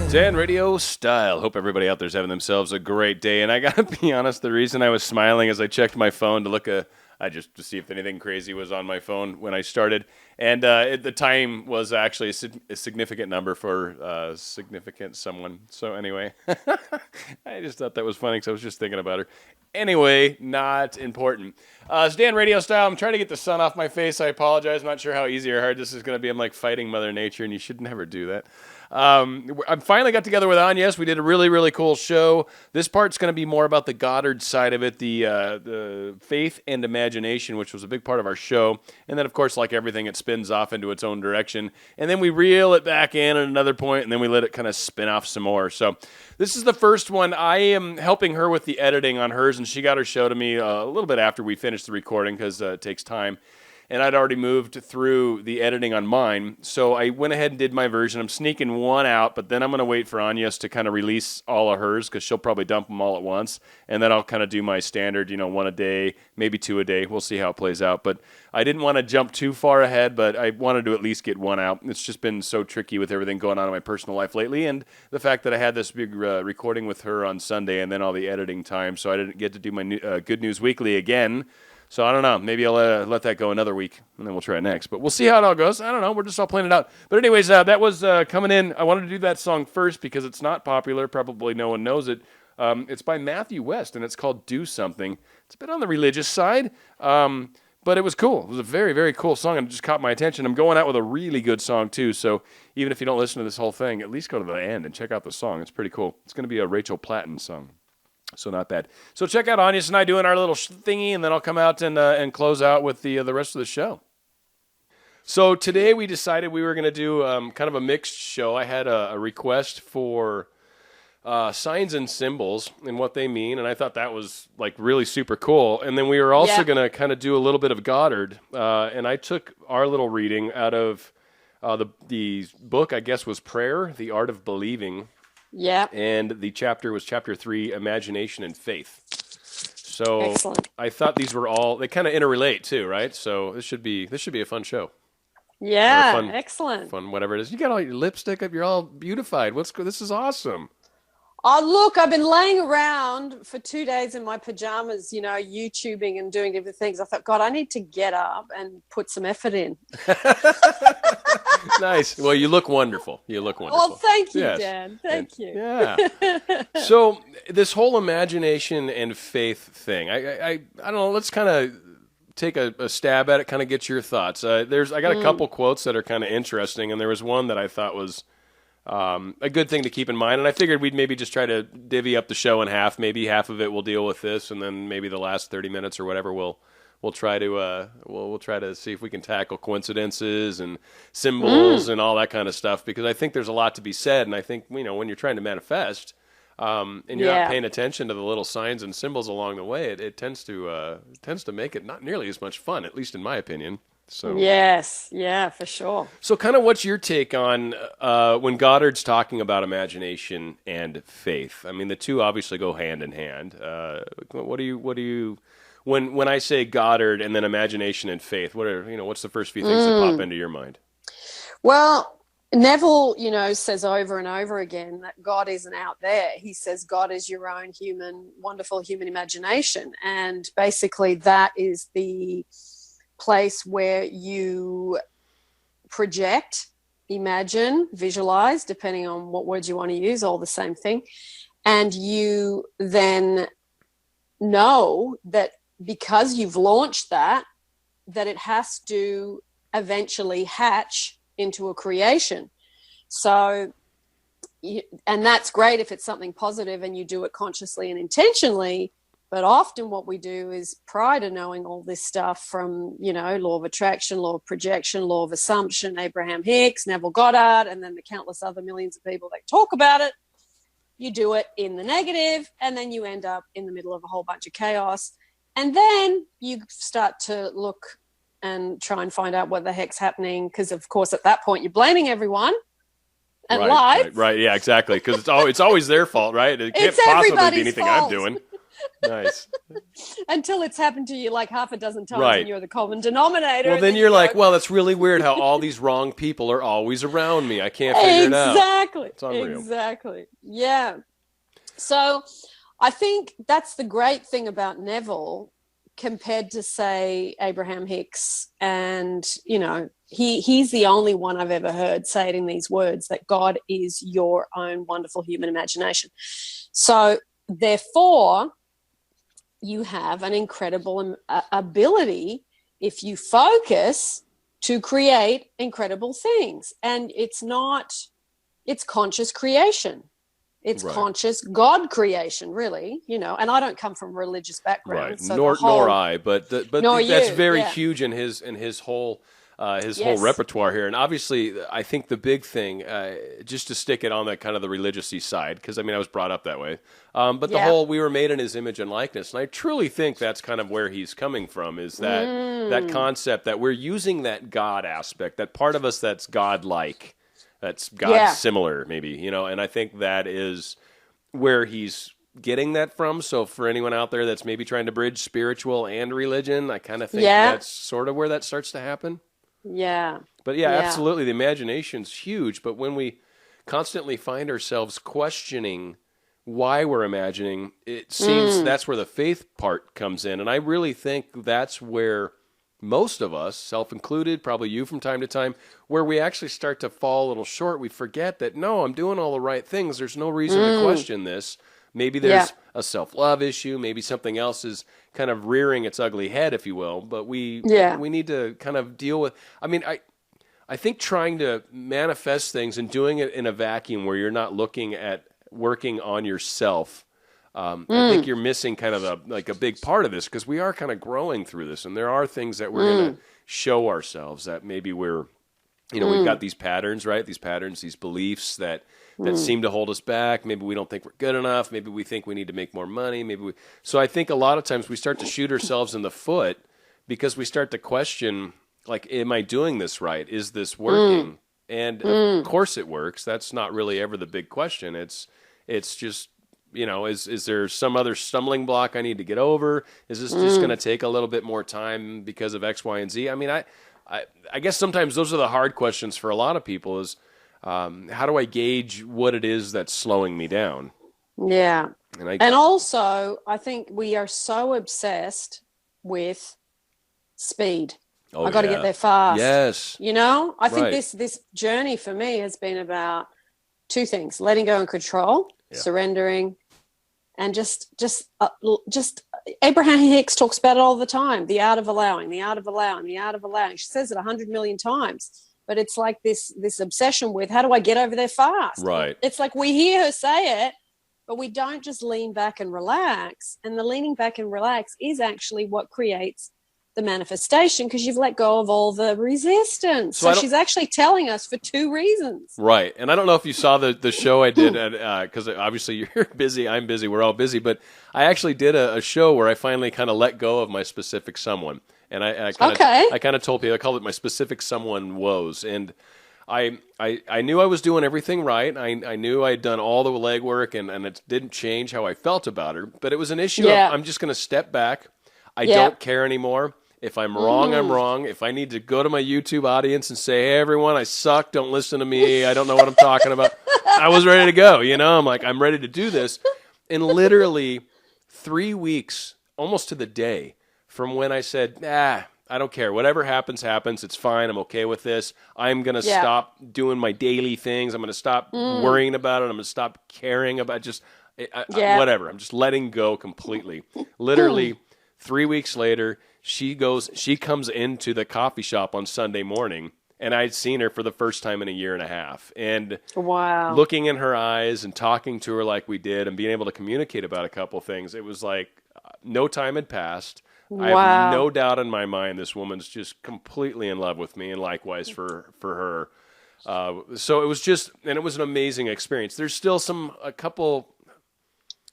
Dan Radio Style. Hope everybody out there's having themselves a great day. And I gotta be honest, the reason I was smiling is I checked my phone to look just to see if anything crazy was on my phone when I started, and the time was actually a significant number for significant someone. So anyway, I just thought that was funny because I was just thinking about her. Anyway, not important. It's Dan Radio Style. I'm trying to get the sun off my face. I apologize. I'm not sure how easy or hard this is going to be. I'm like fighting Mother Nature, and you should never do that. I finally got together with Agnes. We did a really, really cool show. This part's going to be more about the Goddard side of it, the faith and imagination, which was a big part of our show. And then, of course, like everything, it spins off into its own direction. And then we reel it back in at another point, and then we let it kind of spin off some more. So this is the first one. I am helping her with the editing on hers, and she got her show to me a little bit after we finished the recording because it takes time. And I'd already moved through the editing on mine, so I went ahead and did my version. I'm sneaking one out, but then I'm going to wait for Agnes to kind of release all of hers because she'll probably dump them all at once, and then I'll kind of do my standard, one a day, maybe two a day. We'll see how it plays out, but I didn't want to jump too far ahead, but I wanted to at least get one out. It's just been so tricky with everything going on in my personal life lately, and the fact that I had this big recording with her on Sunday and then all the editing time, so I didn't get to do my Good News Weekly again. So I don't know. Maybe I'll let that go another week, and then we'll try it next. But we'll see how it all goes. I don't know. We're just all playing it out. But anyways, that was coming in. I wanted to do that song first because it's not popular. Probably no one knows it. It's by Matthew West, and it's called Do Something. It's a bit on the religious side, but it was cool. It was a very, very cool song, and it just caught my attention. I'm going out with a really good song, too. So even if you don't listen to this whole thing, at least go to the end and check out the song. It's pretty cool. It's going to be a Rachel Platten song. So not bad. So check out Agnes and I doing our little thingy, and then I'll come out and close out with the rest of the show. So today we decided we were going to do kind of a mixed show. I had a request for signs and symbols and what they mean, and I thought that was like really super cool. And then we were also going to kind of do a little bit of Goddard, and I took our little reading out of the book, I guess, was Prayer, The Art of Believing. Yeah. And the chapter was chapter 3, Imagination and Faith. So excellent. I thought these were all, they kind of interrelate too, right? So this should be a fun show. Yeah, excellent. Fun, whatever it is. You got all your lipstick up, you're all beautified. This is awesome. Oh, look, I've been laying around for 2 days in my pajamas, YouTubing and doing different things. I thought, God, I need to get up and put some effort in. Nice. Well, you look wonderful. Oh, thank you, yes. Dan. Thank you. Yeah. So this whole imagination and faith thing, I don't know, let's kind of take a stab at it, kind of get your thoughts. I got a couple quotes that are kind of interesting, and there was one that I thought was a good thing to keep in mind, and I figured we'd maybe just try to divvy up the show in half. Maybe half of it we'll deal with this, and then maybe the last 30 minutes or whatever we'll try to we'll try to see if we can tackle coincidences and symbols and all that kind of stuff, because I think there's a lot to be said, and I think when you're trying to manifest and you're not paying attention to the little signs and symbols along the way, it tends to make it not nearly as much fun, at least in my opinion. So yes, yeah, for sure. So kind of what's your take on when Goddard's talking about imagination and faith? I mean, the two obviously go hand in hand. What do you when I say Goddard and then imagination and faith, what's the first few things that pop into your mind? Well, Neville, says over and over again that God isn't out there. He says God is your own wonderful human imagination. And basically that is the place where you project, imagine, visualize, depending on what words you want to use, all the same thing. And you then know that because you've launched that it has to eventually hatch into a creation. So, and that's great if it's something positive and you do it consciously and intentionally. But often what we do is, prior to knowing all this stuff from, law of attraction, law of projection, law of assumption, Abraham Hicks, Neville Goddard, and then the countless other millions of people that talk about it, you do it in the negative, and then you end up in the middle of a whole bunch of chaos. And then you start to look and try and find out what the heck's happening, because, of course, at that point, you're blaming everyone and life. Right, yeah, exactly, because it's always their fault, right? It can't possibly be anything fault. I'm doing. Nice. Until it's happened to you like half a dozen times Right. and you're the common denominator. Well, then you're like, well, that's really weird how all these wrong people are always around me. I can't figure it out. Exactly. It's unreal. Exactly. Yeah. So I think that's the great thing about Neville compared to, say, Abraham Hicks. And, you know, he's the only one I've ever heard say it in these words, that God is your own wonderful human imagination. So therefore, you have an incredible ability, if you focus, to create incredible things. And it's conscious creation. It's Right. conscious God creation, really, you know. And I don't come from a religious background, Right. so Nor I, but Nor that's you, very yeah. huge in his whole whole Yes. repertoire here. And obviously, I think the big thing, just to stick it on that kind of the religious-y side, because I mean I was brought up that way. But the Yeah. whole we were made in His image and likeness, and I truly think that's kind of where he's coming from. Is that concept that we're using that God aspect, that part of us that's God-like. That's God Yeah. similar, maybe, you know, and I think that is where he's getting that from. So for anyone out there that's maybe trying to bridge spiritual and religion, I kind of think Yeah. that's sort of where that starts to happen. Yeah. But yeah, Yeah. absolutely. The imagination's huge, but when we constantly find ourselves questioning why we're imagining, it seems that's where the faith part comes in. And I really think that's where most of us, self-included, probably you from time to time, where we actually start to fall a little short. We forget that, no, I'm doing all the right things. There's no reason to question this. Maybe there's a self-love issue. Maybe something else is kind of rearing its ugly head, if you will. But we need to kind of deal with, I mean, I think trying to manifest things and doing it in a vacuum where you're not looking at working on yourself, I think you're missing kind of a big part of this, because we are kind of growing through this, and there are things that we're going to show ourselves that maybe we're, you know, we've got these patterns, right? These patterns, these beliefs that seem to hold us back. Maybe we don't think we're good enough. Maybe we think we need to make more money. So I think a lot of times we start to shoot ourselves in the foot because we start to question, like, am I doing this right? Is this working? And of course it works. That's not really ever the big question. It's just, you know, is there some other stumbling block I need to get over? Is this just going to take a little bit more time because of X, Y, and Z? I mean, I guess sometimes those are the hard questions for a lot of people is, how do I gauge what it is that's slowing me down? Yeah. And also, I think we are so obsessed with speed. I got to get there fast. Yes. You know, I think Right. this journey for me has been about two things: letting go and control, surrendering, and just Abraham Hicks talks about it all the time: the art of allowing, the art of allowing, the art of allowing. She says it 100 million times, but it's like this obsession with, how do I get over there fast? Right. It's like we hear her say it, but we don't just lean back and relax. And the leaning back and relax is actually what creates the manifestation, because you've let go of all the resistance. So she's actually telling us for two reasons. Right. And I don't know if you saw the show I did, because obviously you're busy, I'm busy, we're all busy, but I actually did a show where I finally kind of let go of my specific someone. And I kind of told people, I called it my specific someone woes. And I knew I was doing everything right. I knew I'd done all the legwork, and it didn't change how I felt about her. But it was an issue of, I'm just going to step back. I don't care anymore. If I'm wrong, I'm wrong. If I need to go to my YouTube audience and say, hey, everyone, I suck. Don't listen to me. I don't know what I'm talking about. I was ready to go. You know, I'm like, I'm ready to do this. And literally 3 weeks, almost to the day, from when I said, I don't care. Whatever happens, happens. It's fine. I'm okay with this. I'm going to stop doing my daily things. I'm going to stop worrying about it. I'm going to stop caring about whatever. I'm just letting go completely. Literally 3 weeks later, she comes into the coffee shop on Sunday morning, and I'd seen her for the first time in a year and a half. And looking in her eyes and talking to her like we did and being able to communicate about a couple things, it was like no time had passed. I have no doubt in my mind this woman's just completely in love with me, and likewise for her. So it was it was an amazing experience. There's still a couple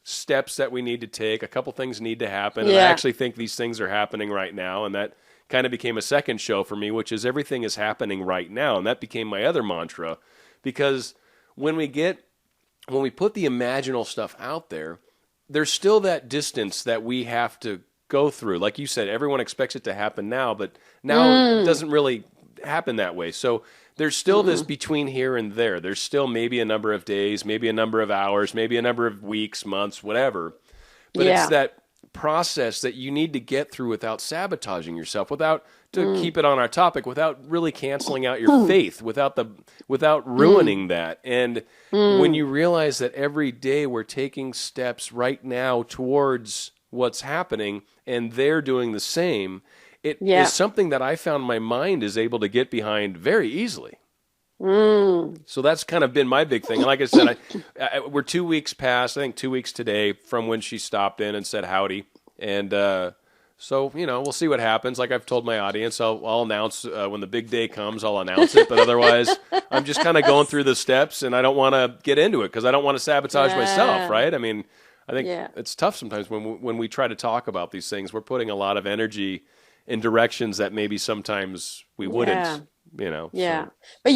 steps that we need to take. A couple things need to happen. And I actually think these things are happening right now. And that kind of became a second show for me, which is everything is happening right now. And that became my other mantra, because when we put the imaginal stuff out there, there's still that distance that we have to go through. Like you said, everyone expects it to happen now, but now it doesn't really happen that way. So there's still this between here and there. There's still maybe a number of days, maybe a number of hours, maybe a number of weeks, months, whatever. But it's that process that you need to get through without sabotaging yourself, to keep it on our topic, without really canceling out your faith, without ruining that. And when you realize that every day we're taking steps right now towards what's happening and they're doing the same, it is something that I found my mind is able to get behind very easily. So that's kind of been my big thing. And like I said, we're 2 weeks past, I think 2 weeks today, from when she stopped in and said howdy. And so, we'll see what happens. Like I've told my audience, I'll announce when the big day comes, I'll announce it. But otherwise, I'm just kind of going through the steps, and I don't want to get into it because I don't want to sabotage myself, right? I mean, I think it's tough sometimes when we try to talk about these things. We're putting a lot of energy in directions that maybe sometimes we wouldn't. So. But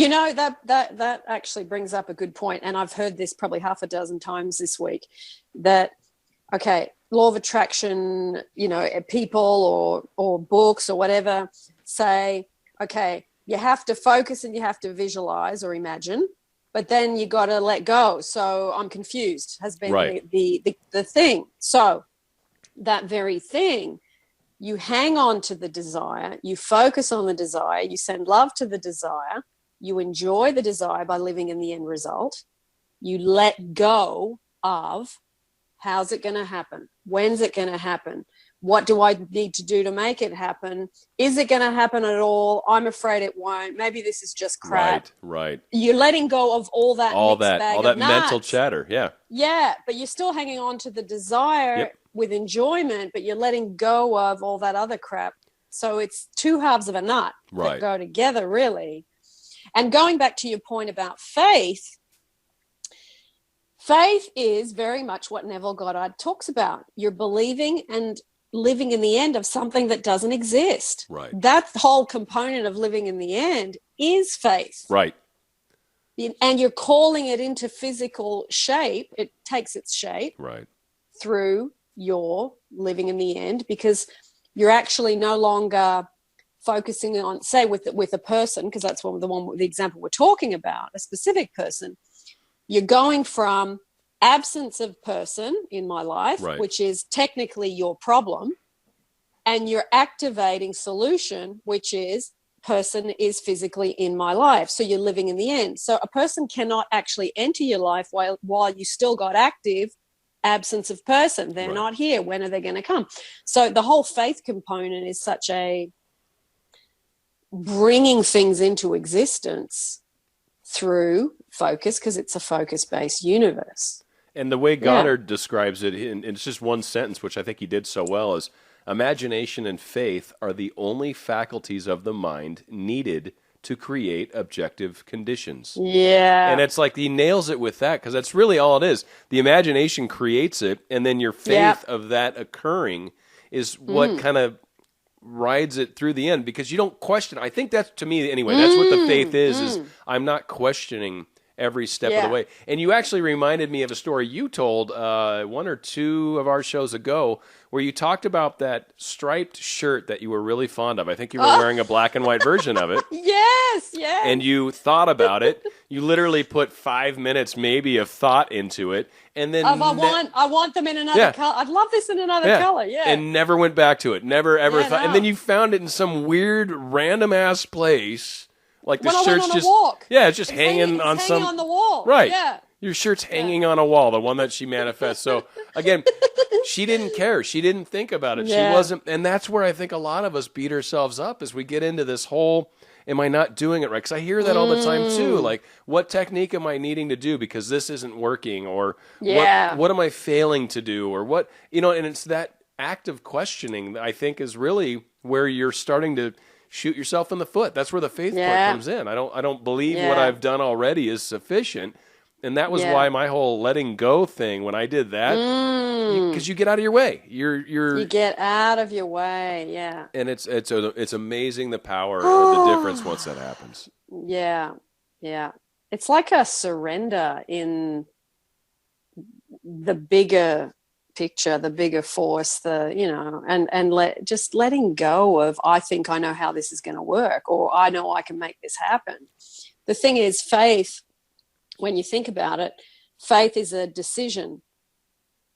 that actually brings up a good point, and I've heard this probably half a dozen times this week, that law of attraction, people or books or whatever say, you have to focus and you have to visualize or imagine, but then you got to let go. So I'm confused has been the thing. So that very thing, you hang on to the desire, you focus on the desire, you send love to the desire, you enjoy the desire by living in the end result, you let go of how's it going to happen, when's it going to happen, what do I need to do to make it happen, is it going to happen at all, I'm afraid it won't, maybe this is just crap. Right. You're letting go of all that mental chatter, Yeah, but you're still hanging on to the desire with enjoyment, but you're letting go of all that other crap. So it's two halves of a nut that go together, really. And going back to your point about faith is very much what Neville Goddard talks about. You're believing and living in the end of something that doesn't exist. Right. That whole component of living in the end is faith. Right. And you're calling it into physical shape. It takes its shape through your living in the end, because you're actually no longer focusing on, say, with a person, because that's the example we're talking about, a specific person. You're going from absence of person in my life, which is technically your problem, and you're activating solution, which is person is physically in my life. So you're living in the end. So a person cannot actually enter your life while you still got active absence of person. They're not here. When are they going to come? So the whole faith component is such a bringing things into existence through focus, because it's a focus-based universe. And the way Goddard describes it, and it's just one sentence, which I think he did so well, is imagination and faith are the only faculties of the mind needed to create objective conditions. Yeah. And it's like he nails it with that, because that's really all it is. The imagination creates it, and then your faith of that occurring is what kind of rides it through the end, because you don't question. I think that's, to me anyway, that's what the faith is I'm not questioning every step of the way. And you actually reminded me of a story you told one or two of our shows ago, where you talked about that striped shirt that you were really fond of. I think you were wearing a black and white version of it. Yes. And you thought about it. You literally put 5 minutes maybe of thought into it. And then I want them in another color. I'd love this in another color. Yeah. And never went back to it. Never ever thought. No. And then you found it in some weird random ass place. Like the shirt's just walk. Yeah, it's just hanging on the wall. Right. Yeah. Your shirt's hanging on a wall, the one that she manifests. So again, she didn't care. She didn't think about it. Yeah. She wasn't, and that's where I think a lot of us beat ourselves up, as we get into this whole, am I not doing it right? Because I hear that all the time too. Like, what technique am I needing to do because this isn't working? Or what am I failing to do? Or what, and it's that active questioning that I think is really where you're starting to shoot yourself in the foot. That's where the faith part comes in. I don't believe what I've done already is sufficient. And that was why my whole letting go thing, when I did that, because you get out of your way. You get out of your way, And it's amazing the power of the difference once that happens. Yeah. It's like a surrender in the bigger picture, the bigger force, and letting go of, I think I know how this is going to work, or I know I can make this happen. The thing is, faith, when you think about it, faith is a decision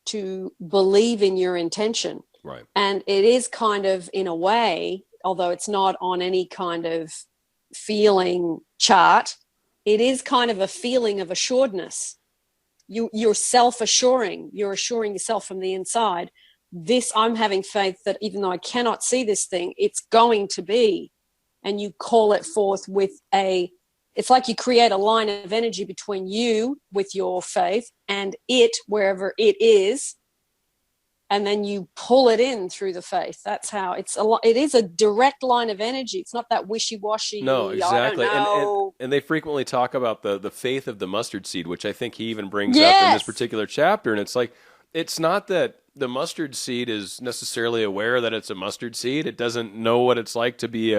to believe in your intention. Right. And it is kind of, in a way, although it's not on any kind of feeling chart, it is kind of a feeling of assuredness. You're self-assuring. You're assuring yourself from the inside. I'm having faith that even though I cannot see this thing, it's going to be. And you call it forth with it's like you create a line of energy between you with your faith and it, wherever it is, and then you pull it in through the faith. That's how it is a direct line of energy. It's not that wishy-washy. No, exactly. I don't know. And they frequently talk about the faith of the mustard seed, which I think he even brings up in this particular chapter. And it's like, it's not that the mustard seed is necessarily aware that it's a mustard seed. It doesn't know what it's like to be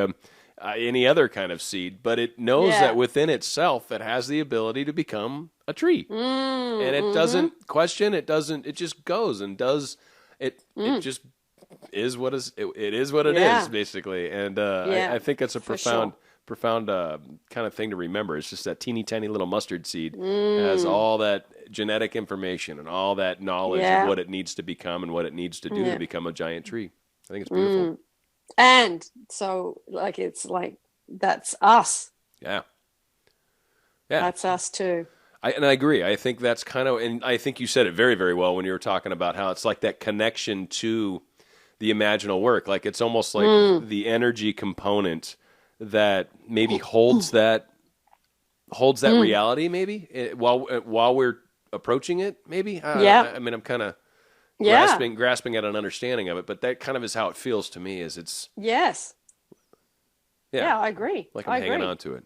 any other kind of seed, but it knows that within itself, it has the ability to become a tree. And it doesn't question. It just goes and does it. It just is what is. It is what it is, basically. And I think it's a profound kind of thing to remember. It's just that teeny tiny little mustard seed has all that genetic information and all that knowledge of what it needs to become and what it needs to do to become a giant tree. I think it's beautiful. And so, it's like, that's us. Yeah. That's us too. I agree. I think that's kind of, and I think you said it very, very well when you were talking about how it's like that connection to the imaginal work. Like, it's almost like the energy component that maybe holds that reality, maybe while we're approaching it. Maybe. I mean, I'm kind of grasping at an understanding of it, but that kind of is how it feels to me. Is it's I agree. Like I'm hanging on to it.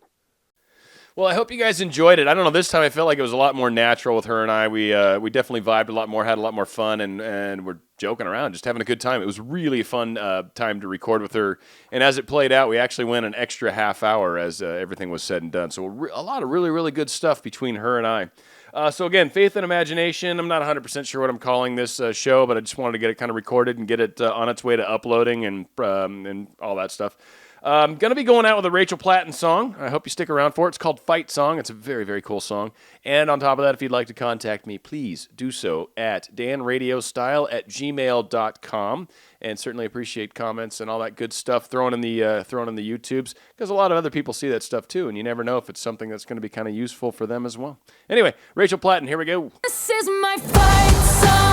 Well, I hope you guys enjoyed it. I don't know. This time I felt like it was a lot more natural with her and I. We definitely vibed a lot more, had a lot more fun, and we're joking around, just having a good time. It was really a fun time to record with her. And as it played out, we actually went an extra half hour as everything was said and done. So a lot of really, really good stuff between her and I. So again, Faith and Imagination. I'm not 100% sure what I'm calling this show, but I just wanted to get it kind of recorded and get it on its way to uploading and all that stuff. Going to be going out with a Rachel Platten song. I hope you stick around for it. It's called Fight Song. It's a very, very cool song. And on top of that, if you'd like to contact me, please do so at danradiostyle@gmail.com. And certainly appreciate comments and all that good stuff thrown in the YouTubes, because a lot of other people see that stuff too, and you never know if it's something that's going to be kind of useful for them as well. Anyway, Rachel Platten, here we go. This is my fight song.